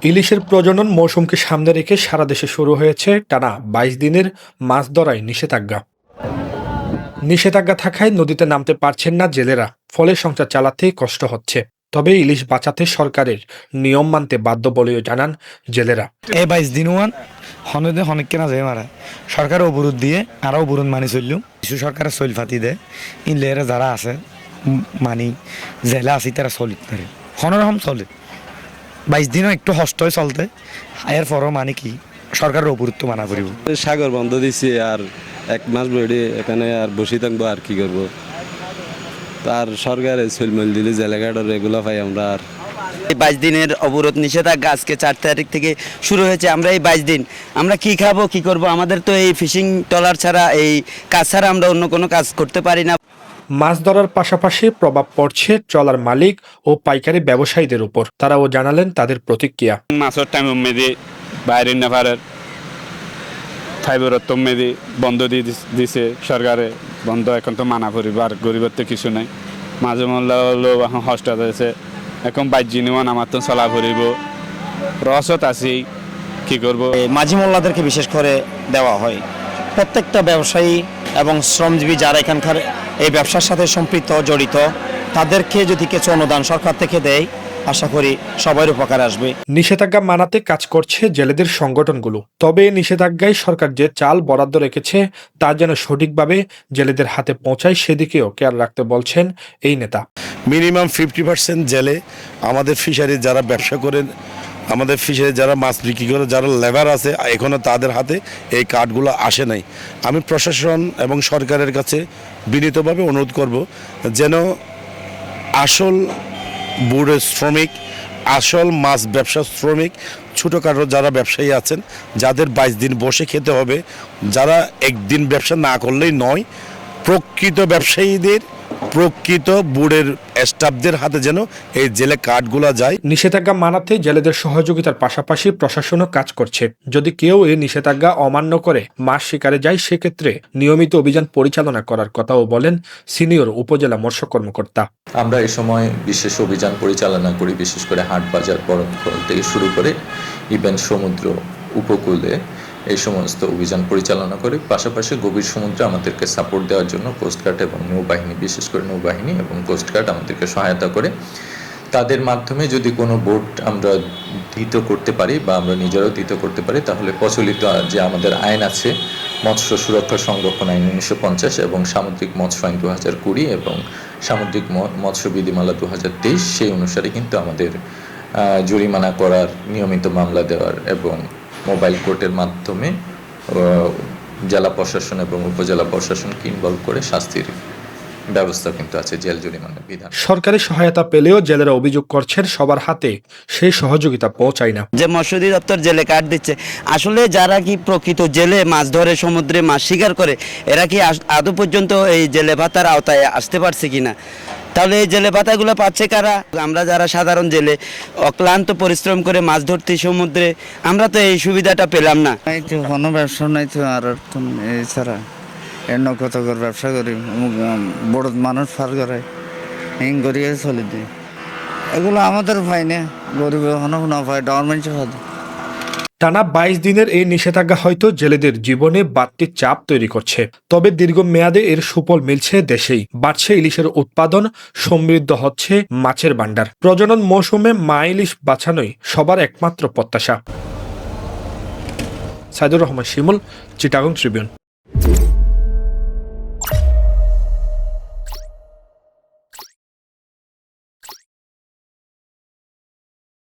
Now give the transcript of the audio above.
ইলিশের প্রজনন মৌসুমকে সামনে রেখে সারা দেশে শুরু হয়েছে টানা ২২ দিনের মাছ ধরায় নিষেধাজ্ঞা। নিষেধাজ্ঞা থাকায় নদীতে নামতে পারছেন না জেলেরা, ফলে সংসার চালাতে কষ্ট হচ্ছে। তবে ইলিশ বাঁচাতে সরকারের নিয়ম মানতে বাধ্য বলেও জানান জেলেরা। এই ২২ দিন হনদে হনেক কেনা যায় মারা সরকার অবরোধ দিয়ে আরও অবরোধ মানি চললু কিছু সরকারের চল ফাতি দেয় ইনলেরা যারা আছে মানি জেলা আছে তারা চলি করে হনরকম চলে ২২ দিনও একটু হষ্ট হয়ে চলতে এর পরও মানে কি সরকারের অবরোধ তো মানা করিব। সাগর বন্ধ দিছি আর ১ মাস বেড়ে এখানে আর বসে থাকবো আর কি করবো, তার সরকারে চলমেল দিলে জেলেগাড়র এগুলো পাই আমরা। আর এই ২২ দিনের অবরোধ নিষেধাজ্ঞা আজকে ৪ তারিখ থেকে শুরু হয়েছে। আমরা এই ২২ দিন আমরা কি খাবো কি করব, আমাদের তো এই ফিশিং ট্রলার ছাড়া এই কাজ ছাড়া আমরা অন্য কোনো কাজ করতে পারি না। মাছ ধরার পাশাপাশি প্রভাব পড়ছে ট্রলার মালিক ও পাইকারি ব্যবসায়ীদের উপর। তারাও জানালেন তাদের প্রতিক্রিয়া। মাছের টাইম মেদি বাইরে নেভারের ফাইবারত মেদি বন্ধ দিয়ে দিছে সরকারে, বন্ধ এখন তো মানা করিব আর গরিবের তো কিছু নাই। মাঝে মূল্য হলো এখন হস্টা আছে এখন ২২ দিন আমার তো চলা করিব রসত আছি কি করব। মাঝি মোল্লাদেরকে বিশেষ করে দেওয়া হয়। প্রত্যেকটা ব্যবসায়ী এবং শ্রমজীবী যারা এখানকার এই ব্যবসার সাথে সম্পৃক্ত জড়িত তাদেরকে যদি কিছু অনুদান সরকার থেকে দেয়, আশা করি সবার উপকার আসবে। নিষেধাজ্ঞা মানাতে কাজ করছে জেলেদের সংগঠনগুলো। তবে নিষেধাজ্ঞায় সরকার যে চাল বরাদ্দ রেখেছে তা যেন সঠিকভাবে জেলেদের হাতে পৌঁছায় সেদিকেও খেয়াল রাখতে বলছেন এই নেতা। মিনিমাম 50% জেলে আমাদের ফিশারি যারা ব্যবসা করেন, আমাদের ফিশারি যারা মাছ বিক্রি করে যারা লেবার আছে এখনও তাদের হাতে এই কার্ডগুলো আসে নাই। আমি প্রশাসন এবং সরকারের কাছে বিনীতভাবে অনুরোধ করব যেন আসল বুড়ের শ্রমিক, আসল মাছ ব্যবসা শ্রমিক, ছোটোখাটো যারা ব্যবসায়ী আছেন যাদের ২২ দিন বসে খেতে হবে, যারা একদিন ব্যবসা না করলেই নয়, প্রকৃত ব্যবসায়ীদের প্রকৃত বুড়ের স্টাফদের হাতে যেন এই জেলে কার্ডগুলো যায়। নিষেধাজ্ঞা মানাতে জেলেদের সহযোগিতার পাশাপাশি প্রশাসনও কাজ করছে। যদি কেউ এই নিষেধাজ্ঞা অমান্য করে মাছ শিকারে যায় সেক্ষেত্রে নিয়মিত অভিযান পরিচালনা করার কথাও বলেন সিনিয়র উপজেলা মৎস্য কর্মকর্তা। আমরা এই সময় বিশেষ অভিযান পরিচালনা করি, বিশেষ করে হাট বাজার বরণখল থেকে শুরু করে ইভেন সমুদ্র উপকূলে এই সমস্ত অভিযান পরিচালনা করে। পাশাপাশি গভীর সমুদ্রে আমাদেরকে সাপোর্ট দেওয়ার জন্য কোস্টগার্ড এবং নৌবাহিনী, বিশেষ করে নৌবাহিনী এবং কোস্টগার্ড আমাদেরকে সহায়তা করে। তাদের মাধ্যমে যদি কোনো বোট আমরা ধৃত করতে পারি বা আমরা নিজেরাও ধৃত করতে পারি তাহলে প্রচলিত যে আমাদের আইন আছে মৎস্য সুরক্ষা সংরক্ষণ আইন ১৯৫০ এবং সামুদ্রিক মৎস্য আইন ২০২০ এবং সামুদ্রিক মৎস্য বিধিমালা ২০২৩ সেই অনুসারে কিন্তু আমাদের জরিমানা করার, নিয়মিত মামলা দেওয়ার এবং মোবাইল কোর্টের মাধ্যমে জেলা প্রশাসন এবং উপজেলা প্রশাসনকে ইনভলভ করে শাস্তির ব্যবস্থা কিন্তু আছে, জেল জরিমানার বিধান। সরকারি সহায়তা পেলেও জেলেরা অভিযোগ করছেন সবার হাতে সেই সহযোগিতা পৌঁছায় না। যে মৎস্য অধিদপ্তর জেলে কার্ড দিচ্ছে, আসলে যারা কি প্রকৃত জেলে মাছ ধরে সমুদ্রে মাছ শিকার করে এরা কি আদৌ পর্যন্ত এই জেলে ভাতার আওতায় আসতে পারছে কিনা? তাহলে এই জেলে ভাতাগুলো পাচ্ছে কারা? আমরা যারা সাধারণ জেলে অক্লান্ত পরিশ্রম করে মাছ ধরতে সমুদ্রে, আমরা তো এই সুবিধাটা পেলাম না। কোনো ব্যবসা নাই তো আর এছাড়া এর কত করে ব্যবসা করি, বড় মানুষ ফার করে হিং করিয়ে চলে দিই, এগুলো আমাদের পাই না, গরিব এখনো না পায়, গভর্নমেন্টের হাতে। টানা ২২ দিনের এই নিষেধাজ্ঞা হয়তো জেলেদের জীবনে বাড়তি চাপ তৈরি করছে। তবে দীর্ঘমেয়াদে এর সুফল মিলছে দেশেই। বাড়ছে ইলিশের উৎপাদন, সমৃদ্ধ হচ্ছে মাছের ভান্ডার। প্রজনন মৌসুমে মা ইলিশ বাঁচানোই সবার একমাত্র প্রত্যাশা। সাইদুর রহমান শিমুল, চিটাগং ট্রিবিউন।